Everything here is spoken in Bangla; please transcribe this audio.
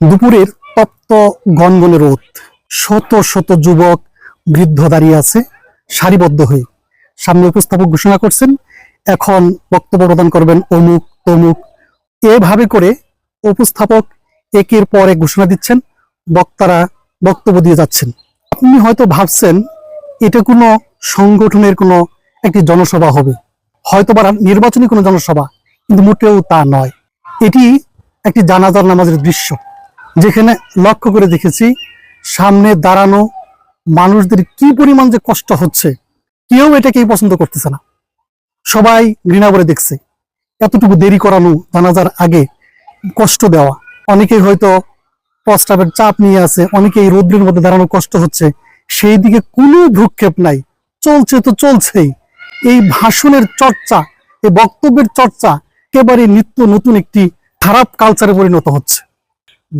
দুপুরের তপ্ত গনগনে রোদ, শত শত যুবক বৃদ্ধ দাঁড়িয়ে আছে সারিবদ্ধ হয়ে। সামনে উপস্থাপক ঘোষণা করছেন এখন বক্তব্য প্রদান করবেন অমুক তমুক, এভাবে করে উপস্থাপক একের পর এক ঘোষণা দিচ্ছেন, বক্তারা বক্তব্য দিয়ে যাচ্ছেন। আপনি হয়তো ভাবছেন এটা কোনো সংগঠনের কোনো একটি জনসভা হবে, হয়তো বা নির্বাচনী কোনো জনসভা, কিন্তু মোটেও তা নয়। এটি একটি জানাজার নামাজের দৃশ্য, যেখানে লক্ষ্য করে দেখেছি সামনে দাঁড়ানো মানুষদের কি পরিমাণ যে কষ্ট হচ্ছে, কেউ এটাকেই পছন্দ করতেছে না, সবাই ঘৃণা করে দেখছে। এতটুকু দেরি করানো জানাজার আগে, কষ্ট দেওয়া, অনেকেই হয়তো প্রস্রাবের চাপ নিয়ে আছে, অনেকেই রোদ্রের মধ্যে দাঁড়ানো কষ্ট হচ্ছে, সেই দিকে কোনো ভ্রুক্ষেপ নাই, চলছে তো চলছেই। এই ভাষণের চর্চা, এই বক্তব্যের চর্চা একেবারে নিত্য নতুন একটি খারাপ কালচারে পরিণত হচ্ছে।